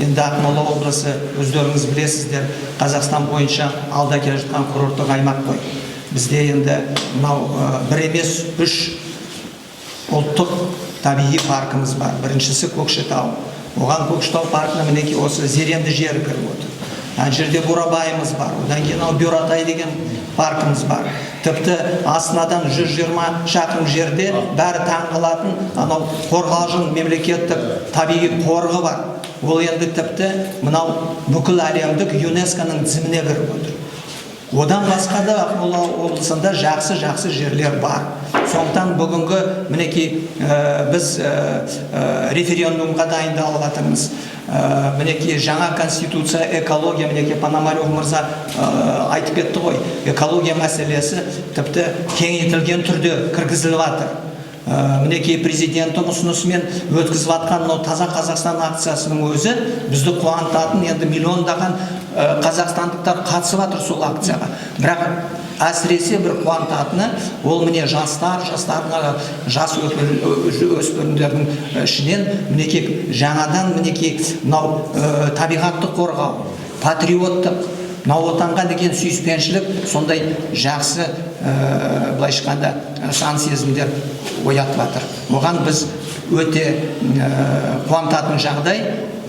Енді Ақмола облысы, өздеріңіз білесіздер, Қазақстан бойынша алда келе жатқан курорттық аймақ қой. Бізде енді мынау бір емес, 3 ұлттық табиғи паркымыз бар. Біріншісі Көкшетау. Оған Көкшетау паркына мінеки осы Зеренді жері кіріп отыр. Ана жерде Бурабайымыз бар. Одан кейін Бюратай деген паркымыз бар. Тіпті Асынадан 120 шақырым жерде бәрі таң қалатын анау Қорғалжын мемлекеттік табиғи қорығы бар. Ол енді тіпті мынау бүкіл әлемдік ЮНЕСКО-ның тізіміне кіріп отыр. Одан басқа да Ақмола облысында жақсы жерлер бар. Сондықтан бүгінгі мінеки біз референдумға дайындалып жатырмыз. Мінеки жаңа конституция, экология, мінеки Пономарев мырза айтып кетті ғой. Экология мәселесі тіпті кеңейтілген түрде кіргізіліп жатыр. Мінеки президенттің ұсынысымен өткізіп жатқан таза Қазақстан акциясының өзі бізді қуантатын, енді миллиондаған қазақстандықтар қатысып жатыр сол акцияға. Бірақ әсіресе бір қуантатыны ол міне жас өспірімдердің ішінен мінеки жаңадан мінеки мынау табиғатты қорғау, патриоттық, мынау отанға деген сүйіспеншілік сондай жақсы былайша айтқанда сан сезімдер оятып жатыр. Оған біз өте қуантатын жағдай,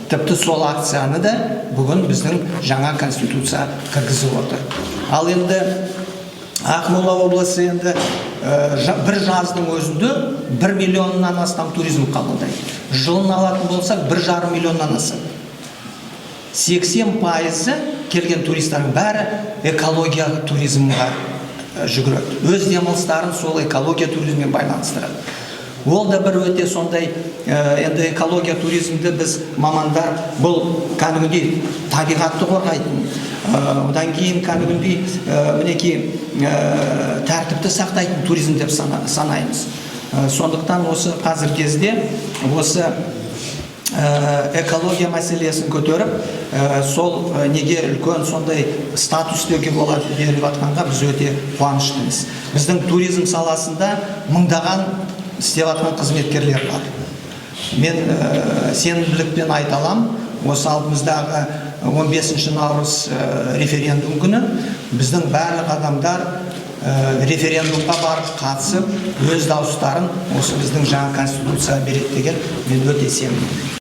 тіпті сол акцияны да бүгін біздің жаңа конституция кіргізіп отыр. Ал енді Ақмола облысы енді бір жаздың өзінде 1 миллионнан астам туризм қабылдайды. Жылын алатын болсақ 1,5 миллионнан асады. 80% келген туристердің бәрі экология туризмға жүгіреді. Өз демалыстарын сол экология туризммен байланыстырады. Ол да бір өте сондай, енді экология туризмді біз мамандар бұл кәдімгідей табиғатты қорғайтын, одан кейін кәдімгідей мінеки тәртіпті сақтайтын туризм деп санаймыз. Сондықтан осы қазір кезде осы экология мәселесін көтеріп, сол неге үлкен сондай статус деуге болады беріліп жатқанға біз өте қуаныштымыз. Біздің туризм саласында мыңдаған істеп жатқан қызметкерлер бар. Мен сенімділікпен айта аламын, осы алдымыздағы 15 наурыз референдум күні біздің барлық адамдар референдумға барып қатысып, өз дауыстарын осы біздің жаңа конституция береді деген мен өте сенімдімін.